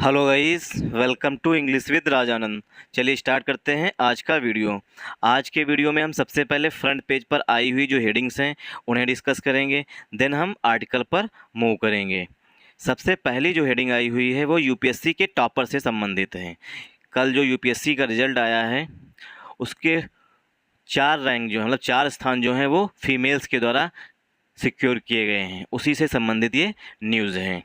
Hello guys, welcome to English with Rajanand. चलिए start करते हैं आज का वीडियो। आज के वीडियो में हम सबसे पहले फ्रंट पेज पर आई हुई जो हेडिंग्स हैं उन्हें डिस्कस करेंगे, देन हम आर्टिकल पर मूव करेंगे। सबसे पहली जो हेडिंग आई हुई है वो यूपीएससी के टॉपर से संबंधित है। कल जो यूपीएससी का रिजल्ट आया है उसके 4 रैंक जो है मतलब 4 स्थान जो हैं वो फीमेल्स के द्वारा सिक्योर किए गए हैं, उसी से संबंधित ये न्यूज़ है।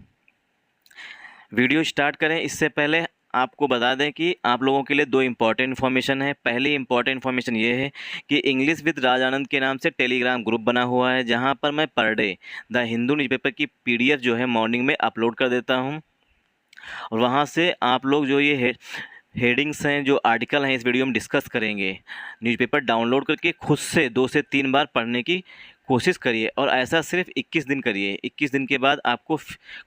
वीडियो स्टार्ट करें इससे पहले आपको बता दें कि आप लोगों के लिए 2 इम्पॉर्टेंट इन्फॉर्मेशन है। पहली इम्पॉर्टेंट इन्फॉर्मेशन ये है कि इंग्लिश विद राजानंद के नाम से टेलीग्राम ग्रुप बना हुआ है, जहां पर मैं per day the Hindu newspaper की पीडीएफ जो है मॉर्निंग में अपलोड कर देता हूं, और वहां से आप लोग जो ये हेडिंग्स हैं, जो आर्टिकल हैं, इस वीडियो में डिस्कस करेंगे। न्यूज़पेपर डाउनलोड करके खुद से 2 से 3 बार पढ़ने की कोशिश करिए, और ऐसा सिर्फ 21 दिन करिए। 21 दिन के बाद आपको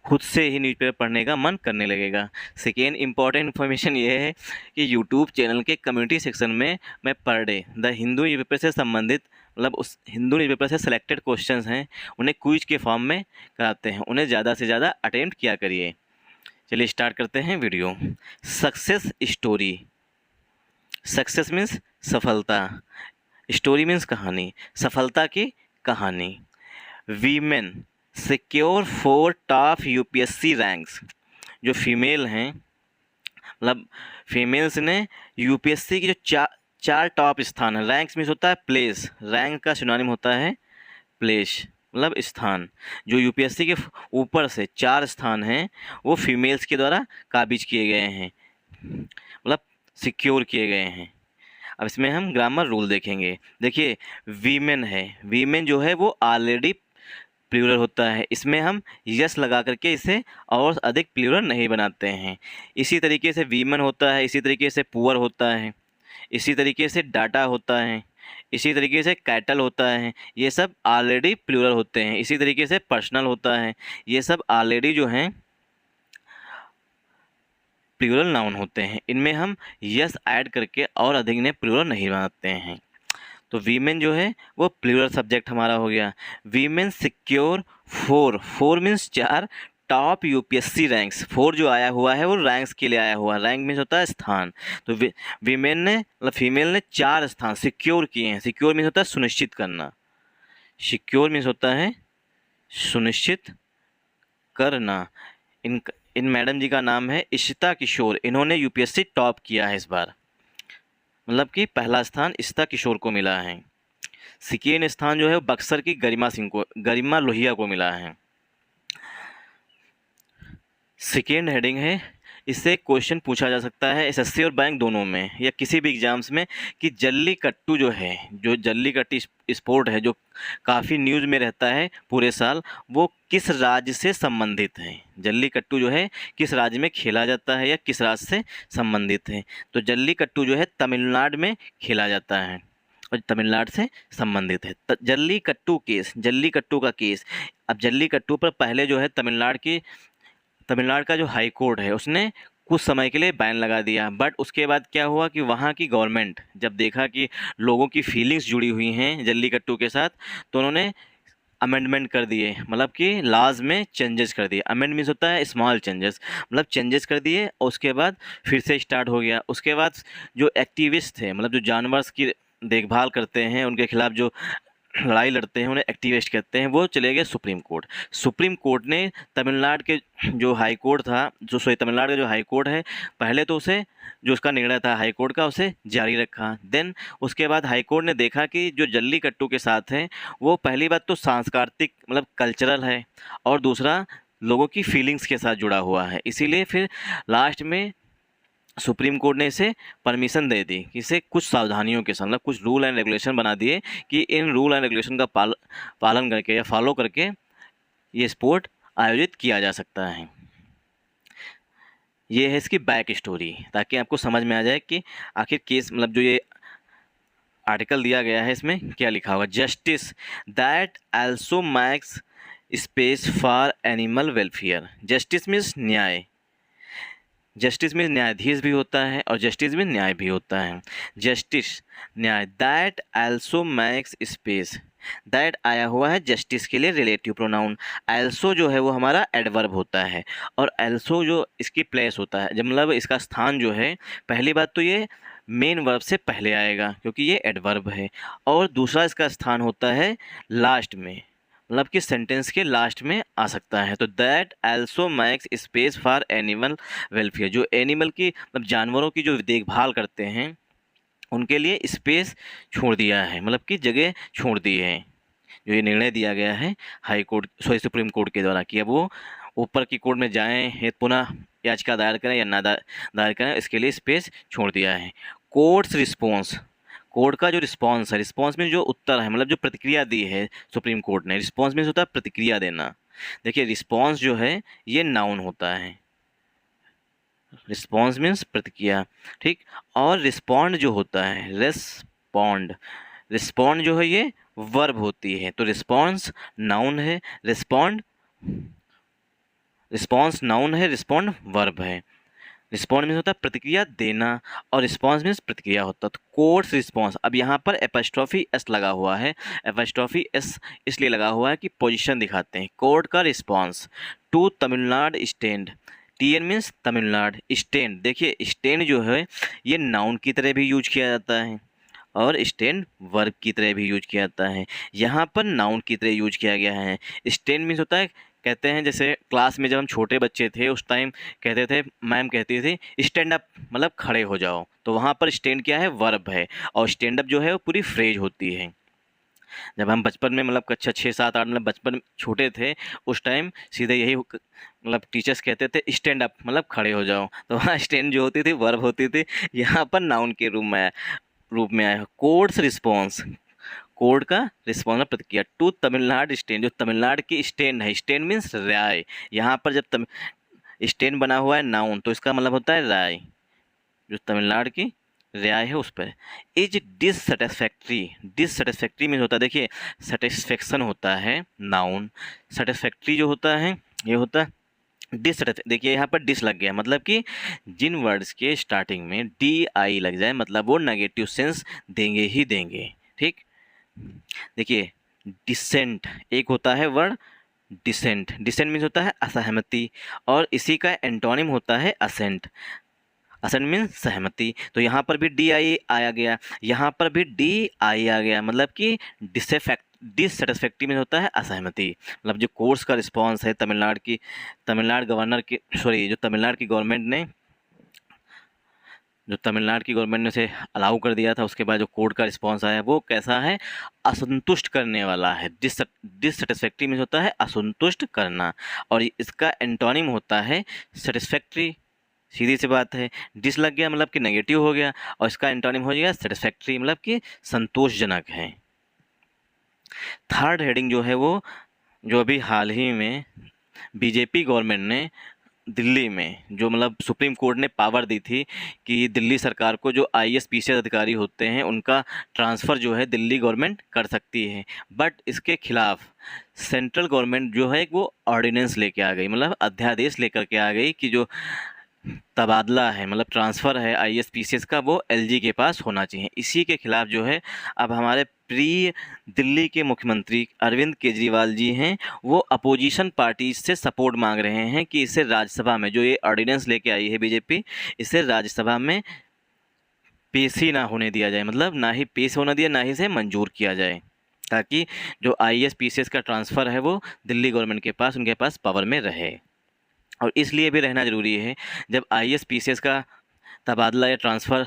खुद से ही न्यूज़पेपर पढ़ने का मन करने लगेगा। सेकेंड इम्पॉर्टेंट इन्फॉर्मेशन ये है कि यूट्यूब चैनल के कम्युनिटी सेक्शन में मैं per day the Hindu newspaper से संबंधित मतलब उस हिंदू न्यूज़पेपर से सेलेक्टेड क्वेश्चंस हैं उन्हें क्विज के फॉर्म में कराते हैं, उन्हें ज़्यादा से ज़्यादा अटेम्प्ट किया करिए। चलिए स्टार्ट करते हैं video. Success story. Success means सफलता, स्टोरी मीन्स कहानी, सफलता की कहानी। Women secure 4 top UPSC ranks. जो फीमेल हैं मतलब फीमेल्स ने यूपीएससी की जो चार टॉप स्थान है, रैंक्स मीन्स होता है प्लेस, रैंक का सिनोनिम होता है प्लेस मतलब स्थान। जो यूपीएससी के ऊपर से 4 स्थान हैं वो फीमेल्स के द्वारा काबिज किए गए हैं, मतलब सिक्योर किए गए हैं। अब इसमें हम ग्रामर रूल देखेंगे। देखिए, वीमेन है, वीमेन जो है वो ऑलरेडी प्लूरल होता है, इसमें हम यस लगा करके इसे और अधिक प्लूरल नहीं बनाते हैं। इसी तरीके से वीमन होता है, इसी तरीके से पुअर होता है, इसी तरीके से डाटा होता है, इसी तरीके से कैटल होता है, ये सब ऑलरेडी प्लूरल होते हैं। इसी तरीके से पर्सनल होता है, ये सब ऑलरेडी जो हैं प्लूरल नाउन होते हैं। इनमें हम यस ऐड करके और अधिक ने प्लूरल नहीं बनाते हैं। तो वीमेन जो है वो प्लूरल सब्जेक्ट हमारा हो गया। Women secure 4 means 4 top UPSC ranks. 4 जो आया हुआ है वो रैंक्स के लिए आया हुआ है, रैंक मीन्स होता है स्थान। तो वीमेन ने मतलब फीमेल ने 4 स्थान सिक्योर किए हैं। सिक्योर मीन्स होता है सुनिश्चित करना, सिक्योर मीन्स होता है सुनिश्चित करना। इन मैडम जी का नाम है इशिता किशोर, इन्होंने यूपीएससी टॉप किया है इस बार, मतलब कि पहला स्थान इशिता किशोर को मिला है। सेकेंड स्थान जो है बक्सर की गरिमा लोहिया को मिला है। सेकेंड हेडिंग है, इससे क्वेश्चन पूछा जा सकता है एसएससी और बैंक दोनों में या किसी भी एग्जाम्स में कि जल्लीकट्टू जो है, जो जल्लीकट्टू स्पोर्ट है जो काफ़ी न्यूज़ में रहता है पूरे साल, वो किस राज्य से संबंधित है। जल्लीकट्टू जो है किस राज्य में खेला जाता है या किस राज्य से संबंधित है। तो जल्लीकट्टू जो है तमिलनाडु में खेला जाता है और तमिलनाडु से संबंधित है। जल्लीकट्टू केस, जल्लीकट्टू का केस। अब जल्लीकट्टू पर पहले जो है तमिलनाडु का जो हाई कोर्ट है उसने कुछ समय के लिए बैन लगा दिया, बट उसके बाद क्या हुआ कि वहाँ की गवर्नमेंट जब देखा कि लोगों की फीलिंग्स जुड़ी हुई हैं जल्लीकट्टू के साथ, तो उन्होंने अमेंडमेंट कर दिए, मतलब कि लॉज में चेंजेस कर दिए। अमेंड मीन्स होता है स्मॉल चेंजेस, मतलब चेंजेस कर दिए और उसके बाद फिर से स्टार्ट हो गया। उसके बाद जो एक्टिविस्ट थे, मतलब जो जानवर की देखभाल करते हैं, उनके खिलाफ जो लड़ाई लड़ते हैं, उन्हें एक्टिविस्ट कहते हैं, वो चले गए सुप्रीम कोर्ट। सुप्रीम कोर्ट ने तमिलनाडु के जो हाई कोर्ट था, तमिलनाडु का जो हाई कोर्ट है, पहले तो उसे जो उसका निर्णय था हाई कोर्ट का उसे जारी रखा। देन उसके बाद हाई कोर्ट ने देखा कि जो जल्लीकट्टू के साथ है वो पहली बात तो सांस्कृतिक मतलब कल्चरल है, और दूसरा लोगों की फीलिंग्स के साथ जुड़ा हुआ है। इसीलिए फिर लास्ट में सुप्रीम कोर्ट ने इसे परमिशन दे दी, इसे कुछ सावधानियों के साथ मतलब कुछ रूल एंड रेगुलेशन बना दिए कि इन रूल एंड रेगुलेशन का पालन करके या फॉलो करके ये स्पोर्ट आयोजित किया जा सकता है। ये है इसकी बैक स्टोरी, ताकि आपको समझ में आ जाए कि आखिर केस मतलब जो ये आर्टिकल दिया गया है इसमें क्या लिखा होगा। Justice that also makes space for animal welfare. Justice means न्याय, जस्टिस में न्यायाधीश भी होता है और जस्टिस में न्याय भी होता है। जस्टिस न्याय, that also makes space, that आया हुआ है जस्टिस के लिए रिलेटिव प्रोनाउन। एल्सो जो है वो हमारा एडवर्ब होता है, और एल्सो जो इसकी प्लेस होता है, जब मतलब इसका स्थान जो है, पहली बात तो ये मेन वर्ब से पहले आएगा क्योंकि ये एडवर्ब है, और दूसरा इसका स्थान होता है लास्ट में, मतलब कि सेंटेंस के लास्ट में आ सकता है। तो that also makes space for animal welfare, जो एनिमल की मतलब जानवरों की जो देखभाल करते हैं उनके लिए स्पेस छोड़ दिया है, मतलब कि जगह छोड़ दी है। जो ये निर्णय दिया गया है हाई कोर्ट सुप्रीम कोर्ट के द्वारा कि अब वो ऊपर की कोर्ट में जाएं, ये पुनः याचिका दायर करें या ना दायर करें, इसके लिए स्पेस छोड़ दिया है। कोर्ट्स रिस्पॉन्स, कोर्ट का जो रिस्पॉन्स है, रिस्पॉन्स में जो उत्तर है, मतलब जो प्रतिक्रिया दी है सुप्रीम कोर्ट ने, रिस्पॉन्स में होता है प्रतिक्रिया देना। देखिए रिस्पॉन्स जो है ये नाउन होता है, रिस्पॉन्स मीन्स प्रतिक्रिया, ठीक। और रिस्पॉन्ड जो होता है, रेस्पॉन्ड, रिस्पॉन्ड जो है ये वर्ब होती है। तो रिस्पॉन्स नाउन है, रिस्पॉन्स नाउन है, रिस्पॉन्ड वर्ब है। रिस्पॉन्ड मीन्स होता है प्रतिक्रिया देना, और रिस्पॉन्स मीन्स प्रतिक्रिया होता है। तो कोर्ट्स रिस्पॉन्स, अब यहाँ पर एपस्ट्रॉफी एस लगा हुआ है, एपस्ट्रॉफी एस इसलिए लगा हुआ है कि पोजीशन दिखाते हैं। कोर्ट का response to Tamil Nadu stand, T N means Tamil Nadu, stand, देखिए स्टैंड जो है ये नाउन की तरह भी यूज किया जाता है और स्टैंड वर्ब की तरह भी यूज किया जाता है। यहाँ पर नाउन की तरह यूज किया गया है। स्टैंड मीन्स होता है, कहते हैं जैसे क्लास में जब हम छोटे बच्चे थे उस टाइम कहते थे, मैम कहती थी स्टैंड अप, मतलब खड़े हो जाओ, तो वहाँ पर स्टैंड क्या है, वर्ब है, और स्टैंड अप जो है वो पूरी फ्रेज होती है। जब हम बचपन में मतलब कक्षा 6, 7, 8 मतलब बचपन में छोटे थे उस टाइम सीधे यही मतलब टीचर्स कहते थे स्टैंड अप, मतलब खड़े हो जाओ, तो वहाँ स्टैंड जो होती थी वर्ब होती थी, यहाँ पर नाउन के रूप में आया। कोर्ट्स रिस्पॉन्स, कोर्ट का रिस्पॉन्स प्रतिक्रिया टू तमिलनाडु स्टैंड, जो तमिलनाडु की स्टैंड है, स्टैंड मीन्स राय, यहाँ पर जब स्टैंड बना हुआ है नाउन तो इसका मतलब होता है राय, जो तमिलनाडु की राय है उस पर। इज डिससेटिस्फैक्ट्री, डिससेटिस्फैक्ट्री मीन्स होता है, देखिए सेटिस्फेक्शन होता है नाउन, सेटिस्फैक्ट्री जो होता है ये होता है डिससेटिस्फैक्ट्री। देखिए यहाँ पर डिस लग गया, मतलब कि जिन वर्ड्स के स्टार्टिंग में डी आई लग जाए मतलब वो नेगेटिव सेंस देंगे ही देंगे, ठीक। देखिए डिसेंट एक होता है वर्ड डिसेंट, डिसेंट मीन्स होता है असहमति, और इसी का एंटोनिम होता है असेंट, असेंट मीन्स सहमति। तो यहाँ पर भी डी आई आया गया, यहाँ पर भी डी आई आ गया, मतलब कि डिससेटिस्फैक्ट्री में होता है असहमति। मतलब जो कोर्स का रिस्पांस है तमिलनाडु गवर्नर की सॉरी जो तमिलनाडु की गवर्नमेंट ने उसे अलाउ कर दिया था, उसके बाद जो कोर्ट का रिस्पांस आया वो कैसा है, असंतुष्ट करने वाला है। डिससेटिस्फैक्ट्री में होता है असंतुष्ट करना, और इसका एंटोनिम होता है सेटिस्फैक्ट्री। सीधी सी बात है, डिस लग गया मतलब कि नेगेटिव हो गया, और इसका एंटोनिम हो जाएगा सेटिस्फैक्ट्री, मतलब कि संतोषजनक है। थर्ड हेडिंग जो है वो जो अभी हाल ही में बीजेपी गवर्नमेंट ने दिल्ली में जो मतलब सुप्रीम कोर्ट ने पावर दी थी कि दिल्ली सरकार को जो आईएएस पीसीएस अधिकारी होते हैं उनका ट्रांसफ़र जो है दिल्ली गवर्नमेंट कर सकती है, बट इसके खिलाफ सेंट्रल गवर्नमेंट जो है वो ऑर्डिनेंस लेके आ गई, मतलब अध्यादेश लेकर के आ गई कि जो तबादला है मतलब ट्रांसफ़र है आईएएस पीसीएस का वो एलजी के पास होना चाहिए। इसी के खिलाफ जो है अब हमारे प्रिय दिल्ली के मुख्यमंत्री अरविंद केजरीवाल जी हैं, वो अपोजिशन पार्टी से सपोर्ट मांग रहे हैं कि इसे राज्यसभा में जो ये ऑर्डिनेंस लेके आई है बीजेपी, इसे राज्यसभा में पेश ही ना होने दिया जाए, मतलब ना ही पेश होना दिया ना ही इसे मंजूर किया जाए, ताकि जो आईएएस पीसीएस का ट्रांसफ़र है वो दिल्ली गवर्नमेंट के पास उनके पास पावर में रहे। और इसलिए भी रहना ज़रूरी है, जब आईएएस पीसीएस का तबादला या ट्रांसफ़र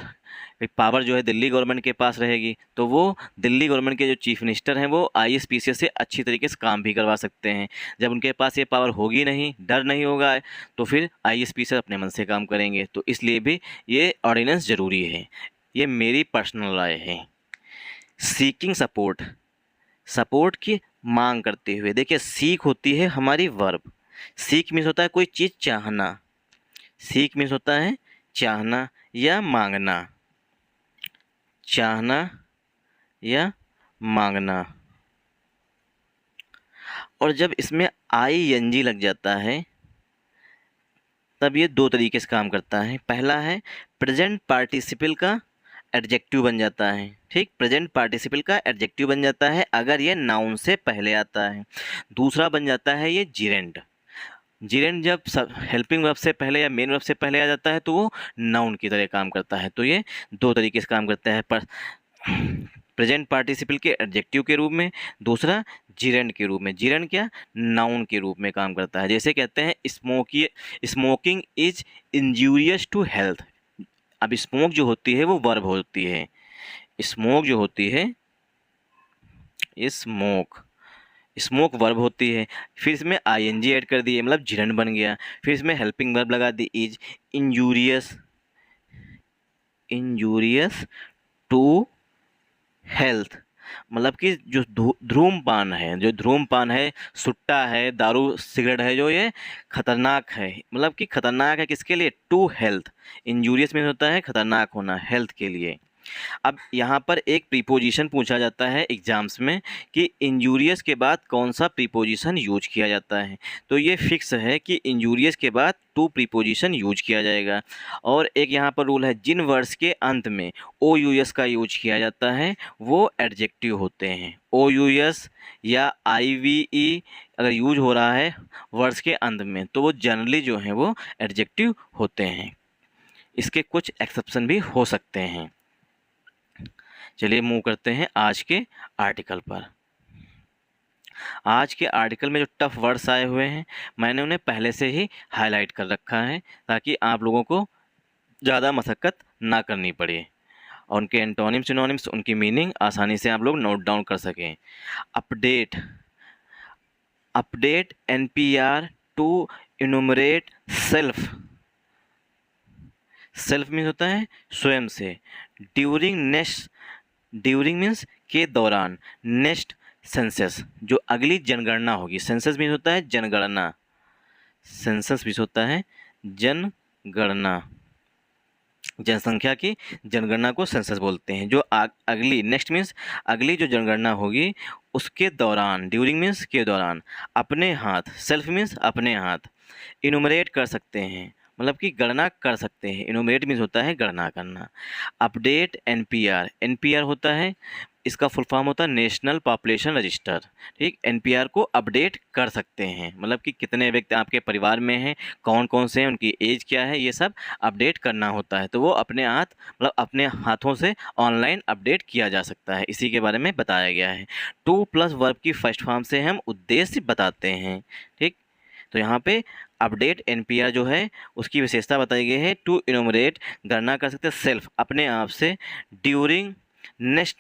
पावर जो है दिल्ली गवर्नमेंट के पास रहेगी तो वो दिल्ली गवर्नमेंट के जो चीफ मिनिस्टर हैं वो आईएएस पीसीएस से अच्छी तरीके से काम भी करवा सकते हैं। जब उनके पास ये पावर होगी नहीं, डर नहीं होगा, तो फिर आईएएस पीसीएस अपने मन से काम करेंगे। तो इसलिए भी ये ऑर्डिनेंस ज़रूरी है, ये मेरी पर्सनल राय है। सीकिंग सपोर्ट, सपोर्ट की मांग करते हुए, देखिए सीक होती है हमारी वर्ब, सीक मीन्स होता है कोई चीज़ चाहना, सीक मीन्स होता है चाहना या मांगना, चाहना या मांगना। और जब इसमें आईएनजी लग जाता है तब ये दो तरीके से काम करता है। पहला है प्रेजेंट पार्टिसिपल का एडजेक्टिव बन जाता है। ठीक, प्रेजेंट पार्टिसिपल का एडजेक्टिव बन जाता है अगर ये नाउन से पहले आता है। दूसरा बन जाता है ये जिरेंड। जिरेंड जब हेल्पिंग वर्ब से पहले या मेन वर्ब से पहले आ जाता है तो वो नाउन की तरह काम करता है। तो ये दो तरीके से काम करता है, पर प्रेजेंट पार्टिसिपल के एडजेक्टिव के रूप में, दूसरा जिरेंड के रूप में। जिरेंड क्या, नाउन के रूप में काम करता है। जैसे कहते हैं smoking is injurious to health. अब स्मोक जो होती है वो वर्ब होती है, स्मोक जो होती है, स्मोक वर्ब होती है। फिर इसमें आईएनजी ऐड कर दिए, मतलब जिरेंड बन गया। फिर इसमें हेल्पिंग वर्ब लगा दी, इज इंजूरियस टू हेल्थ। मतलब कि जो धूम्रपान है, सुट्टा है, दारू सिगरेट है, जो ये खतरनाक है। मतलब कि खतरनाक है किसके लिए, टू हेल्थ। इंजूरियस में होता है खतरनाक होना, हेल्थ के लिए। अब यहाँ पर एक प्रीपोजिशन पूछा जाता है एग्जाम्स में कि इंजूरियस के बाद कौन सा प्रीपोजिशन यूज किया जाता है। तो ये फिक्स है कि इंजूरियस के बाद टू प्रीपोजिशन यूज किया जाएगा। और एक यहाँ पर रूल है, जिन वर्ड्स के अंत में ओ यू एस का यूज किया जाता है वो एडजेक्टिव होते हैं। ओ यू एस या आई वी ई अगर यूज हो रहा है वर्ड्स के अंत में तो वो जनरली जो है वो एडजेक्टिव होते हैं। इसके कुछ एक्सेप्शन भी हो सकते हैं। चलिए मूव करते हैं आज के आर्टिकल पर। आज के आर्टिकल में जो टफ वर्ड्स आए हुए हैं मैंने उन्हें पहले से ही हाईलाइट कर रखा है ताकि आप लोगों को ज़्यादा मशक्क़त ना करनी पड़े और उनके एंटोनिम्स सिनोनिम्स, उनकी मीनिंग आसानी से आप लोग नोट डाउन कर सकें। Update NPR to enumerate self. Self means होता है स्वयं से। ड्यूरिंग मीन्स के दौरान। नेक्स्ट सेंसस, जो अगली जनगणना होगी। सेंसस मीन्स होता है जनगणना, सेंसस मीन्स होता है जनगणना, जनसंख्या की जनगणना को सेंसस बोलते हैं। जो अगली, नेक्स्ट मीन्स अगली जो जनगणना होगी उसके दौरान। ड्यूरिंग मीन्स के दौरान। अपने हाथ, सेल्फ मीन्स अपने हाथ। इनुमरेट कर सकते हैं, मतलब कि गणना कर सकते हैं। इनुमरेट मीन्स होता है गणना करना। अपडेट NPR होता है, इसका फुल फॉर्म होता है नेशनल पॉपुलेशन रजिस्टर। ठीक, NPR को अपडेट कर सकते हैं, मतलब कि कितने व्यक्ति आपके परिवार में हैं, कौन कौन से हैं, उनकी एज क्या है, ये सब अपडेट करना होता है। तो वो अपने हाथ, मतलब अपने हाथों से ऑनलाइन अपडेट किया जा सकता है, इसी के बारे में बताया गया है। टू प्लस वर्ब की फर्स्ट फॉर्म से हम उद्देश्य बताते हैं। ठीक, तो यहाँ पे अपडेट NPR जो है उसकी विशेषता बताई गई है। टू इनुमरेट, गणना कर सकते हैं, सेल्फ अपने आप से। During next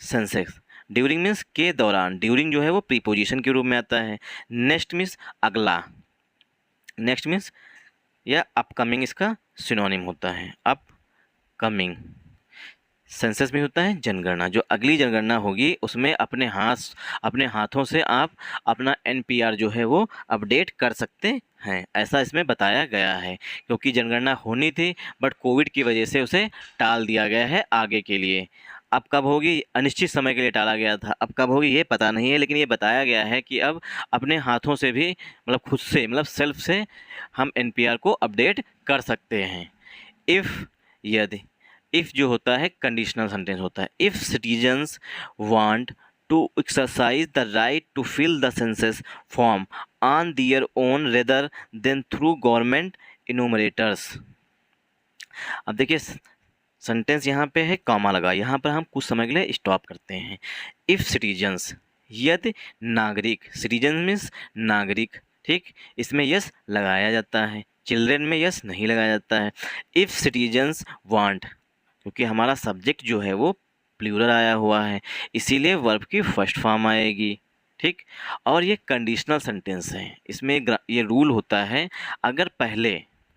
senses, during means के दौरान। ड्यूरिंग जो है वो प्रीपोजिशन के रूप में आता है। नेक्स्ट मीन्स अगला, नेक्स्ट मीन्स या अपकमिंग इसका सिनोनिम होता है, अपकमिंग। सेंसस में होता है जनगणना, जो अगली जनगणना होगी उसमें अपने हाथों से आप अपना NPR जो है वो अपडेट कर सकते हैं, ऐसा इसमें बताया गया है। क्योंकि जनगणना होनी थी बट कोविड की वजह से उसे टाल दिया गया है आगे के लिए। अब कब होगी, अनिश्चित समय के लिए टाला गया था, अब कब होगी ये पता नहीं है, लेकिन ये बताया गया है कि अब अपने हाथों से भी, मतलब खुद से, मतलब सेल्फ से हम NPR को अपडेट कर सकते हैं। यदि इफ़ जो होता है कंडीशनल सेंटेंस होता है। If citizens want to exercise the right to fill the census form on their own rather than through government enumerators. अब देखिए सेंटेंस यहाँ पे है, कॉमा लगा, यहाँ पर हम कुछ समय के लिए स्टॉप करते हैं। इफ़ सिटीजन्स, यदि नागरिक, सिटीजन मीन्स नागरिक। ठीक, इसमें यस लगाया जाता है, चिल्ड्रेन में यस नहीं लगाया जाता है। इफ़ सिटीजन्स वांट, क्योंकि हमारा सब्जेक्ट जो है वो प्लूरल आया हुआ है इसीलिए वर्ब की फर्स्ट फॉर्म आएगी। ठीक, और ये कंडीशनल सेंटेंस है, इसमें ये रूल होता है, अगर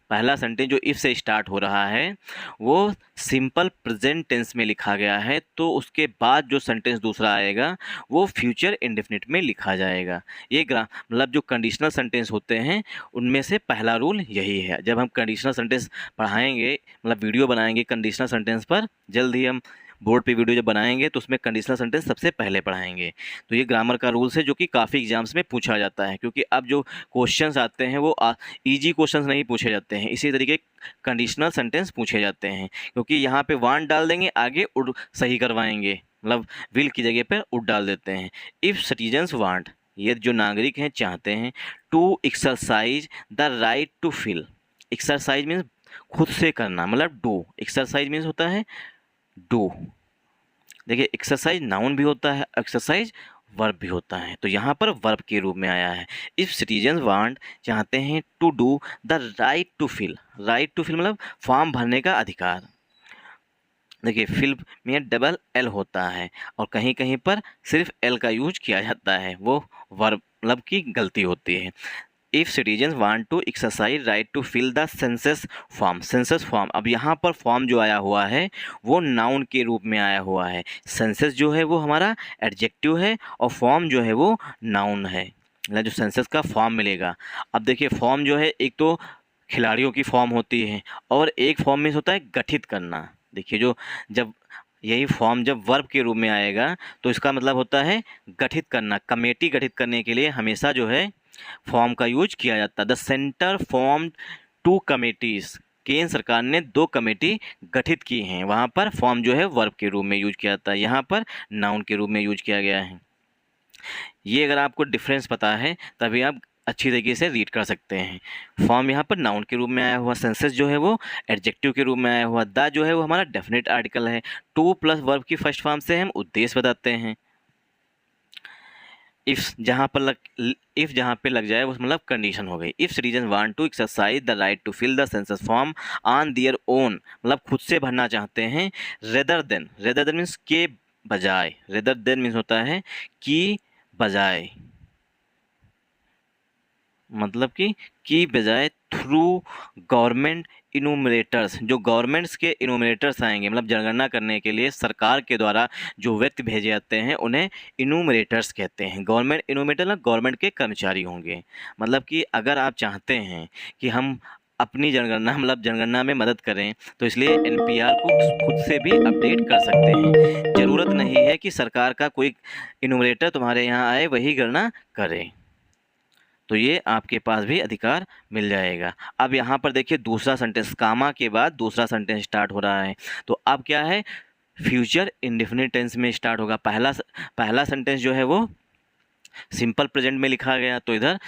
पहला सेंटेंस जो इफ़ से स्टार्ट हो रहा है वो सिंपल प्रेजेंट टेंस में लिखा गया है तो उसके बाद जो सेंटेंस दूसरा आएगा वो फ्यूचर इंडेफिनिट में लिखा जाएगा। ये मतलब जो कंडीशनल सेंटेंस होते हैं उनमें से पहला रूल यही है। जब हम कंडीशनल सेंटेंस पढ़ाएंगे, मतलब वीडियो बनाएंगे कंडीशनल सेंटेंस पर, जल्द ही हम बोर्ड पे वीडियो जब बनाएंगे तो उसमें कंडीशनल सेंटेंस सबसे पहले पढ़ाएंगे। तो ये ग्रामर का रूल्स है जो कि काफ़ी एग्जाम्स में पूछा जाता है, क्योंकि अब जो क्वेश्चंस आते हैं वो ईजी क्वेश्चंस नहीं पूछे जाते हैं, इसी तरीके कंडीशनल सेंटेंस पूछे जाते हैं, क्योंकि यहाँ पे वांट डाल देंगे, आगे उड सही करवाएंगे, मतलब विल की जगह पर उड डाल देते हैं। इफ़ सिटीजन्स वांट, ये जो नागरिक हैं चाहते हैं, to exercise the right to feel. Exercise means खुद से करना, मतलब डू। एक्सरसाइज मीन्स होता है डू। देखिए एक्सरसाइज नाउन भी होता है, एक्सरसाइज वर्ब भी होता है, तो यहाँ पर वर्ब के रूप में आया है। इफ़ सिटीजन्स वांट, चाहते हैं, to do the right to fill. Right to fill मतलब फॉर्म भरने का अधिकार। देखिए फिल में डबल एल होता है और कहीं कहीं पर सिर्फ एल का यूज किया जाता है, वो वर्ब मतलब की गलती होती है। If citizens want to exercise right to fill the census form. Census form, अब यहाँ पर फॉर्म जो आया हुआ है वो नाउन के रूप में आया हुआ है। सेंसस जो है वो हमारा एडजेक्टिव है और फॉर्म जो है वो नाउन है, मतलब जो सेंसस का फॉर्म मिलेगा। अब देखिए फॉर्म जो है एक तो खिलाड़ियों की फॉर्म होती है और एक फॉर्म में होता है गठित करना। देखिए जो जब यही फॉर्म जब वर्ब के रूप में आएगा तो इसका मतलब होता है गठित करना। कमेटी गठित करने के लिए हमेशा जो है फॉर्म का यूज किया जाता है। द सेंटर फॉर्म 2 कमेटीज़, केंद्र सरकार ने 2 कमेटी गठित की हैं, वहाँ पर फॉर्म जो है वर्ब के रूप में यूज किया जाता है, यहाँ पर नाउन के रूप में यूज किया गया है। ये अगर आपको डिफरेंस पता है तभी आप अच्छी तरीके से रीड कर सकते हैं। फॉर्म यहाँ पर नाउन के रूप में आया हुआ, सेंसेस जो है वो एडजेक्टिव के रूप में आया हुआ, द जो है वो हमारा डेफिनेट आर्टिकल है, टू प्लस वर्ब की फर्स्ट फॉर्म से हम उद्देश्य बताते हैं। इफ़ जहाँ पे लग जाए वो मतलब कंडीशन हो गई। If citizen want to exercise the right to fill the census form on their own, मतलब खुद से भरना चाहते हैं। रेदर देन मीन्स के बजाय, रेदर देन मीन्स होता है कि बजाय, मतलब कि बजाय थ्रू गवर्नमेंट इनूमरेटर्स, जो गवर्नमेंट्स के इनूमरेटर्स आएंगे, मतलब जनगणना करने के लिए सरकार के द्वारा जो व्यक्ति भेजे जाते हैं उन्हें इनूमरेटर्स कहते हैं। गवर्नमेंट इनूमरेटर गवर्नमेंट के कर्मचारी होंगे। मतलब कि अगर आप चाहते हैं कि हम अपनी जनगणना मतलब जनगणना में मदद करें तो इसलिए एनपीआर को खुद से भी अपडेट कर सकते हैं। ज़रूरत नहीं है कि सरकार का कोई इनूमरेटर तुम्हारे यहाँ आए वही गणना करे, तो ये आपके पास भी अधिकार मिल जाएगा। अब यहाँ पर देखिए दूसरा सेंटेंस, कामा के बाद दूसरा सेंटेंस स्टार्ट हो रहा है, तो अब क्या है, फ्यूचर इंडेफिनिट टेंस में स्टार्ट होगा। पहला सेंटेंस जो है वो सिंपल प्रेजेंट में लिखा गया, तो इधर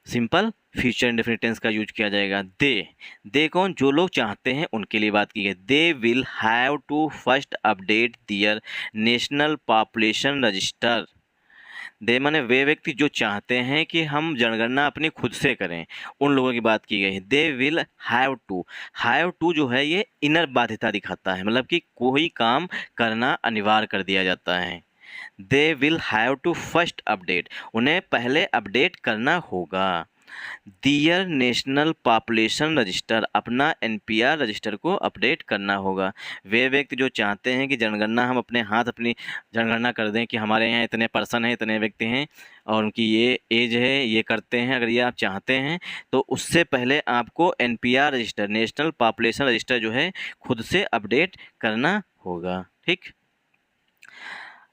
सिंपल फ्यूचर इंडेफिनिट टेंस का यूज किया जाएगा। दे कौन, जो लोग चाहते हैं उनके लिए बात की गई। They will have to first update their national population register. They माने वे व्यक्ति जो चाहते हैं कि हम जनगणना अपनी खुद से करें, उन लोगों की बात की गई है। दे विल हैव टू जो है ये इनर बाध्यता दिखाता है, मतलब कि कोई काम करना अनिवार्य कर दिया जाता है। They will have to first update, उन्हें पहले अपडेट करना होगा। दियर नेशनल पॉपुलेशन रजिस्टर, अपना एनपीआर रजिस्टर को अपडेट करना होगा। वे व्यक्ति जो चाहते हैं कि जनगणना हम अपने हाथ अपनी जनगणना कर दें कि हमारे यहाँ इतने पर्सन हैं, इतने व्यक्ति हैं और उनकी ये एज है, ये करते हैं, अगर ये आप चाहते हैं तो उससे पहले आपको NPR register, national population register जो है खुद से अपडेट करना होगा। ठीक,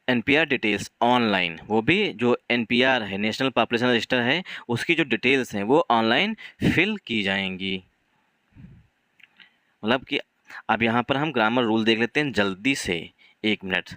एनपीआर डिटेल्स ऑनलाइन, वो भी जो एनपीआर है, नेशनल पॉपुलेशन रजिस्टर है, उसकी जो डिटेल्स हैं वो ऑनलाइन फिल की जाएंगी। मतलब कि अब यहाँ पर हम ग्रामर रूल देख लेते हैं जल्दी से, 1 मिनट।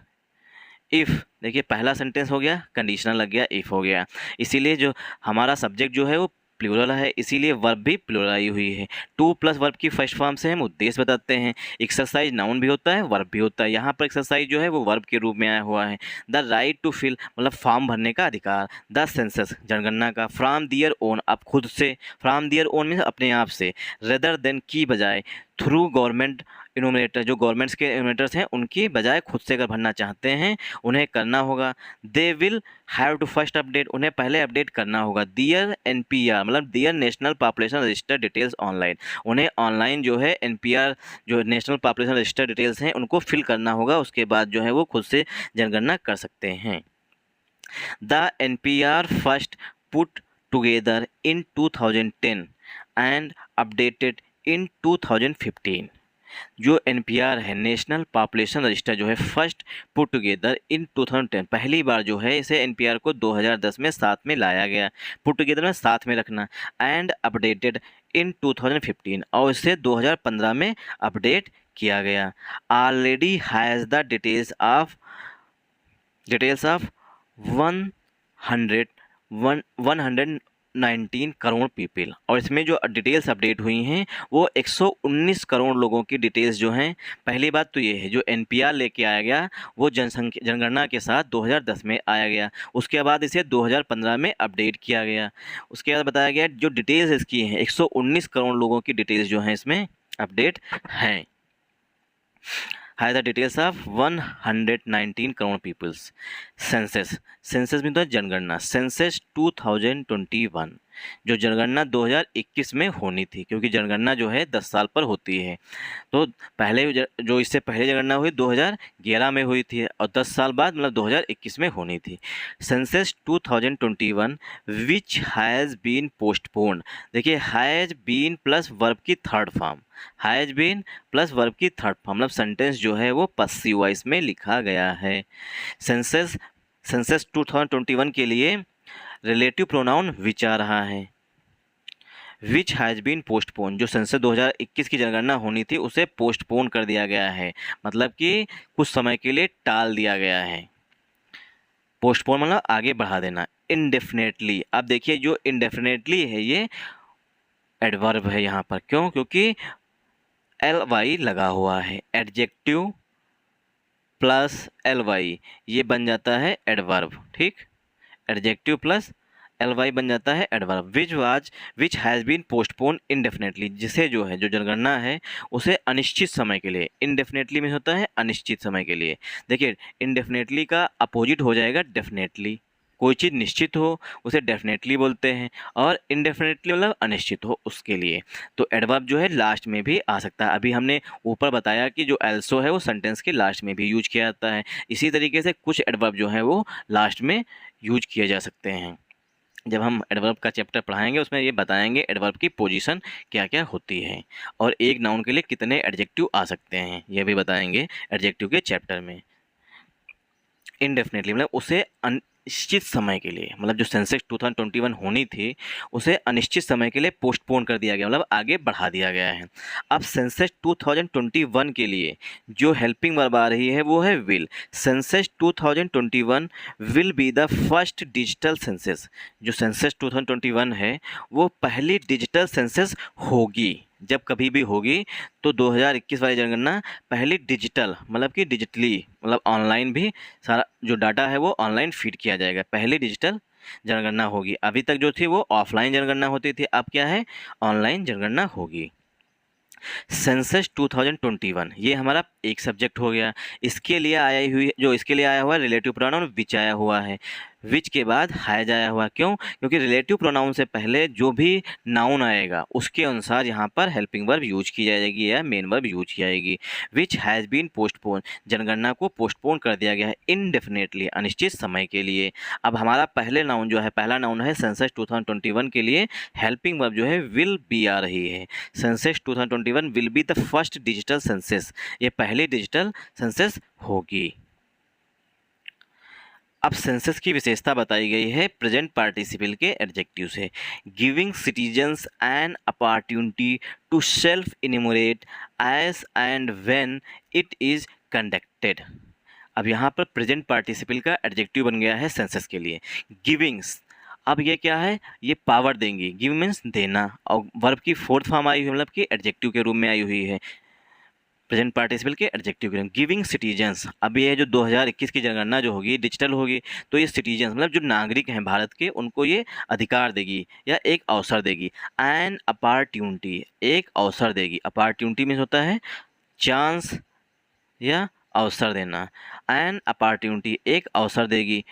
इफ़, देखिए पहला सेंटेंस हो गया, कंडीशनल लग गया, इफ़ हो गया, इसीलिए जो हमारा सब्जेक्ट जो है वो प्लूरल है, इसीलिए वर्ब भी प्लूरल आई हुई है। टू प्लस वर्ब की फर्स्ट फॉर्म से हम उद्देश्य बताते हैं। एक्सरसाइज नाउन भी होता है, वर्ब भी होता है, यहाँ पर एक्सरसाइज जो है वो वर्ब के रूप में आया हुआ है। द राइट टू फिल मतलब फॉर्म भरने का अधिकार। द सेंसस जनगणना का। फ्रॉम दियर ओन, आप खुद से, फ्रॉम दियर ओन मीन्स अपने आप से। रेदर देन की बजाय। थ्रू गवर्नमेंट इनोमिनेटर, जो गवर्नमेंट्स के इनोमिनेटर्स हैं उनकी बजाय खुद से अगर भरना चाहते हैं उन्हें करना होगा। They will have to first update, उन्हें पहले अपडेट करना होगा। दियर एनपीआर मतलब their national population register details online, उन्हें ऑनलाइन जो है एनपीआर जो नेशनल पॉपुलेशन रजिस्टर डिटेल्स हैं उनको फिल करना होगा, उसके बाद जो है वो खुद से जनगणना कर सकते हैं। The NPR first put together in 2010 and updated in 2015. जो एनपीआर है, नेशनल पॉपुलेशन रजिस्टर जो है, फर्स्ट पुट टुगेदर इन 2010, पहली बार जो है इसे एनपीआर को 2010 में साथ में लाया गया, पुट टुगेदर में साथ में रखना, एंड अपडेटेड इन 2015, और इसे 2015 में अपडेट किया गया। Already has the details of 119 crore people, और इसमें जो डिटेल्स अपडेट हुई हैं वो 119 करोड़ लोगों की डिटेल्स जो हैं। पहली बात तो ये है, जो एनपीआर लेके आया गया वो जनगणना के साथ 2010 में आया गया, उसके बाद इसे 2015 में अपडेट किया गया। उसके बाद बताया गया जो डिटेल्स इसकी हैं, 119 करोड़ लोगों की डिटेल्स जो हैं इसमें अपडेट हैं। है the details of 119 crore peoples. Census, census में तो जनगणना, सेंसस 2021, जो जनगणना 2021 में होनी थी, क्योंकि जनगणना जो है 10 साल पर होती है। तो पहले जो इससे पहले जनगणना हुई 2011 में हुई थी, और 10 साल बाद मतलब 2021 में होनी थी। Census 2021 which has been postponed, देखिए हैज़ बीन प्लस वर्ब की third form, has been plus verb की थर्ड फॉर्म, मतलब सेंटेंस जो है वो पसिव वॉइस में लिखा गया है। सेंसस 2021 के लिए रिलेटिव प्रोनाउन विच आ रहा है, विच हैज़ बीन पोस्टपोन, जो सेंसस 2021 की जनगणना होनी थी उसे पोस्टपोन कर दिया गया है, मतलब कि कुछ समय के लिए टाल दिया गया है। पोस्टपोन मतलब आगे बढ़ा देना। इनडेफिनेटली, अब देखिए जो इनडेफिनेटली है ये एडवर्ब है यहाँ पर, क्यों? क्योंकि एल वाई लगा हुआ है, एडजेक्टिव प्लस एल वाई ये बन जाता है एडवर्ब, ठीक, एडजेक्टिव प्लस एल वाई बन जाता है adverb. Which has been postpone indefinitely, जिसे जो है जो जनगणना है उसे अनिश्चित समय के लिए, इनडेफिनेटली में होता है अनिश्चित समय के लिए। देखिए इनडेफिनेटली का अपोजिट हो जाएगा डेफिनेटली, कोई चीज़ निश्चित हो उसे डेफिनेटली बोलते हैं, और इनडेफिनेटली मतलब अनिश्चित हो उसके लिए। तो एडवर्ब जो है लास्ट में भी आ सकता है। अभी हमने ऊपर बताया कि जो एल्सो है वो सेंटेंस के लास्ट में भी यूज किया जाता है, इसी तरीके से कुछ एडवर्ब जो है वो लास्ट में यूज किए जा सकते हैं। जब हम एडवर्ब का चैप्टर पढ़ाएंगे उसमें ये बताएंगे एडवर्ब की पोजीशन क्या क्या होती है, और एक नाउन के लिए कितने एडजेक्टिव आ सकते हैं ये भी बताएंगे एडजेक्टिव के चैप्टर में। इनडेफिनेटली मतलब उसे अनिश्चित समय के लिए, मतलब जो सेंसस 2021 होनी थी उसे अनिश्चित समय के लिए पोस्टपोन कर दिया गया, मतलब आगे बढ़ा दिया गया है। अब सेंसस 2021 के लिए जो हेल्पिंग वर्ब आ रही है वो है will. Census 2021 will be the first digital census, जो सेंसस 2021 है वो पहली डिजिटल सेंसस होगी, जब कभी भी होगी तो 2021 वाली जनगणना पहली डिजिटल, मतलब कि डिजिटली मतलब ऑनलाइन भी सारा जो डाटा है वो ऑनलाइन फीड किया जाएगा, पहली डिजिटल जनगणना होगी। अभी तक जो थी वो ऑफलाइन जनगणना होती थी, अब क्या है ऑनलाइन जनगणना होगी। सेंसस 2021 ये हमारा एक सब्जेक्ट हो गया। इसके लिए आई हुई जो इसके लिए आया हुआ रिलेटिव प्रोनाउन विच आया हुआ है, विच के बाद हैज आया हुआ, क्यों? क्योंकि रिलेटिव प्रोनाउन से पहले जो भी नाउन आएगा उसके अनुसार यहाँ पर हेल्पिंग वर्ब यूज की जाएगी या मेन वर्ब यूज की जाएगी। विच हैज़ बीन पोस्टपोन, जनगणना को पोस्टपोन कर दिया गया है इनडेफिनेटली, अनिश्चित समय के लिए। अब हमारा पहले नाउन जो है, पहला नाउन है सेंसस 2021 के लिए हेल्पिंग वर्ब जो है विल बी आ रही है। Census 2021 will be the first digital census, ये पहली डिजिटल सेंसस होगी। अब सेंसस की विशेषता बताई गई है प्रेजेंट पार्टिसिपल के एडजेक्टिव से, giving citizens an opportunity to self enumerate as and when it is conducted. अब यहाँ पर प्रेजेंट पार्टिसिपल का एडजेक्टिव बन गया है सेंसस के लिए, गिविंग्स। अब ये क्या है, ये पावर देंगी, गिव मीन्स देना, और वर्ब की फोर्थ फॉर्म आई हुई मतलब कि एडजेक्टिव के रूप में आई हुई है प्रेजेंट पार्टिसिपल के एडजेक्टिव के लिए। गिविंग सिटीजन्स, अब ये जो 2021 की जनगणना जो होगी डिजिटल होगी, तो ये सिटीजन्स मतलब जो नागरिक हैं भारत के उनको ये अधिकार देगी या एक अवसर देगी। एन अपॉर्चुनिटी, एक अवसर देगी, अपॉर्चुनिटी मीन्स होता है चांस या अवसर देना। एन अपॉर्चुनिटी एक अवसर देगी,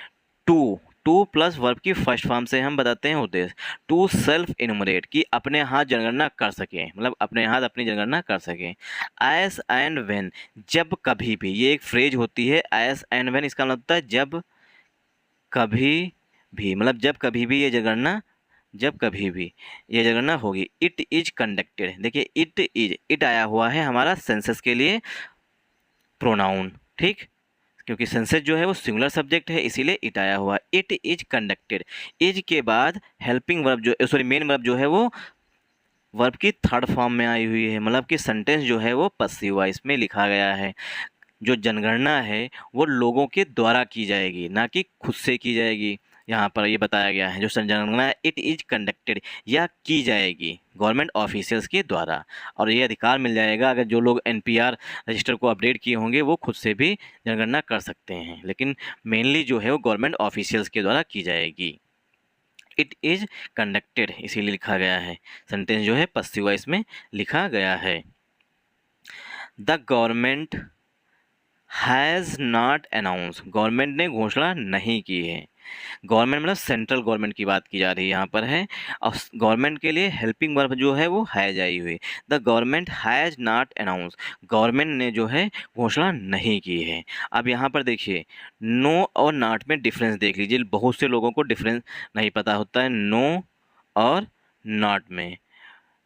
टू प्लस वर्ब की फर्स्ट फॉर्म से हम बताते हैं उद्देश्य, टू सेल्फ इन्यूमरेट, कि अपने हाथ जनगणना कर सकें, मतलब अपने हाथ अपनी जनगणना कर सकें। एस एंड व्हेन, जब कभी भी, ये एक फ्रेज होती है एस एंड व्हेन, इसका मतलब होता है जब कभी भी, मतलब जब कभी भी ये जनगणना जब कभी भी ये जनगणना होगी, इट इज कंडक्टेड, देखिए इट इज, इट आया हुआ है हमारा सेंसस के लिए प्रोनाउन, ठीक, क्योंकि सेंसस जो है वो सिंगुलर सब्जेक्ट है, इसीलिए इट आया हुआ। इट इज कंडक्टेड, इज के बाद हेल्पिंग वर्ब जो, सॉरी मेन वर्ब जो है वो वर्ब की थर्ड फॉर्म में आई हुई है, मतलब कि सेंटेंस जो है वो पसिव वॉइस में लिखा गया है। जो जनगणना है वो लोगों के द्वारा की जाएगी, ना कि खुद से की जाएगी। यहाँ पर ये बताया गया है जो जनगणना है इट इज कंडक्टेड, या की जाएगी गवर्नमेंट ऑफिशियल्स के द्वारा, और ये अधिकार मिल जाएगा अगर जो लोग एनपीआर रजिस्टर को अपडेट किए होंगे वो खुद से भी जनगणना कर सकते हैं, लेकिन मेनली जो है वो गवर्नमेंट ऑफिशियल्स के द्वारा की जाएगी। इट इज कंडक्टेड इसीलिए लिखा गया है, सेंटेंस जो है पसिव वॉइस में लिखा गया है। The government has not announce, government ने घोषणा नहीं की है। गवर्नमेंट मतलब सेंट्रल गवर्नमेंट की बात की जा रही है यहाँ पर है, और गवर्नमेंट के लिए हेल्पिंग वर्ब जो है वो हैज आई हुई। The government has not announce, government ने जो है घोषणा नहीं की है। अब यहाँ पर देखिए नो और नॉट में डिफरेंस देख लीजिए, बहुत से लोगों को डिफरेंस नहीं पता होता है नो और नॉट में।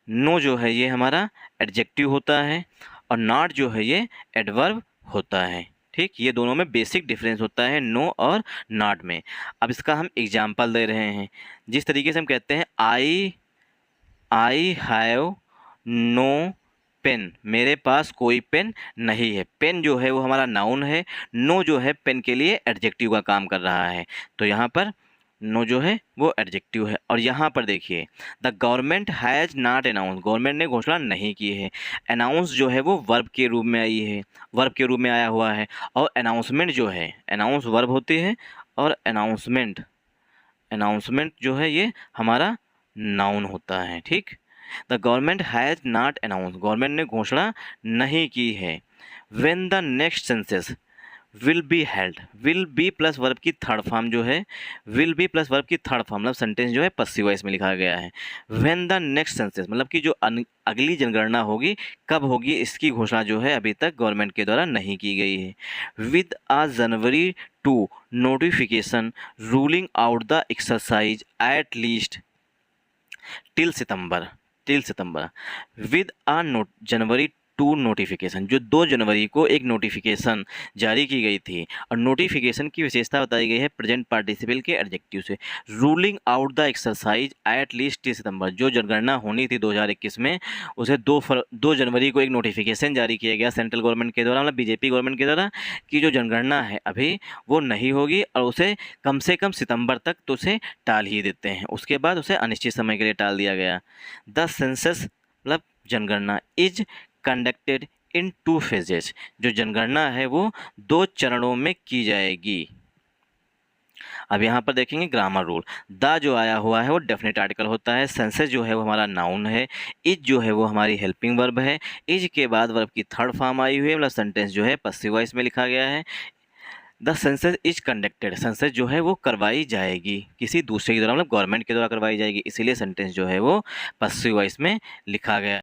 नो जो है ये हमारा एडजेक्टिव होता है, और नॉट जो है ये एडवर्ब होता है, ठीक, ये दोनों में बेसिक डिफरेंस होता है नो और नॉट में। अब इसका हम एग्जांपल दे रहे हैं, जिस तरीके से हम कहते हैं आई हैव नो पेन, मेरे पास कोई पेन नहीं है। पेन जो है वो हमारा नाउन है, नो जो है पेन के लिए एडजेक्टिव का काम कर रहा है, तो यहाँ पर नो जो है वो एडजेक्टिव है। और यहाँ पर देखिए the government has not announce, government ने घोषणा नहीं की है। अनाउंस जो है वो वर्ब के रूप में आई है, वर्ब के रूप में आया हुआ है, और अनाउंसमेंट जो है, अनाउंस वर्ब होती है और अनाउंसमेंट जो है ये हमारा नाउन होता है, ठीक। The government has not announce, government ने घोषणा नहीं की है। When the next census will be held, will be plus verb की थर्ड फॉर्म जो है, विल बी प्लस वर्ब की थर्ड फॉर्म मतलब सेंटेंस जो है पसिव वॉइस में लिखा गया है। व्हेन द नेक्स्ट सेंसस मतलब कि जो अगली जनगणना होगी कब होगी, इसकी घोषणा जो है अभी तक गवर्नमेंट के द्वारा नहीं की गई है। With a January 2 notification ruling out the exercise at least till September, with a January 2 notification, जो 2 जनवरी को एक नोटिफिकेशन जारी की गई थी, और नोटिफिकेशन की विशेषता बताई गई है प्रेजेंट पार्टिसिपल के एडजेक्टिव से। Ruling out the exercise at least 30 सितंबर, जो जनगणना होनी थी 2021 में, उसे 2 जनवरी को एक नोटिफिकेशन जारी किया गया सेंट्रल गवर्नमेंट के द्वारा, मतलब बीजेपी गवर्नमेंट के द्वारा, कि जो जनगणना है अभी वो नहीं होगी, और उसे कम से कम सितंबर तक तो उसे टाल ही देते हैं, उसके बाद उसे अनिश्चित समय के लिए टाल दिया गया। द सेंसस मतलब जनगणना इज कंडक्टेड इन 2 फेजेस, जो जनगणना है वो 2 चरणों में की जाएगी। अब यहाँ पर देखेंगे ग्रामर रूल, द जो आया हुआ है वो डेफिनेट आर्टिकल होता है, सेंसस जो है वो हमारा नाउन है, इज जो है वो हमारी हेल्पिंग वर्ब है, इज के बाद वर्ब की थर्ड फॉर्म आई हुई है, मतलब सेंटेंस जो है पसिव वॉइस में लिखा गया है। The census is conducted, census जो है वो करवाई जाएगी किसी दूसरे के द्वारा, मतलब गवर्नमेंट के द्वारा करवाई जाएगी, इसीलिए सेंटेंस जो है वो पसिव वॉइस में लिखा गया।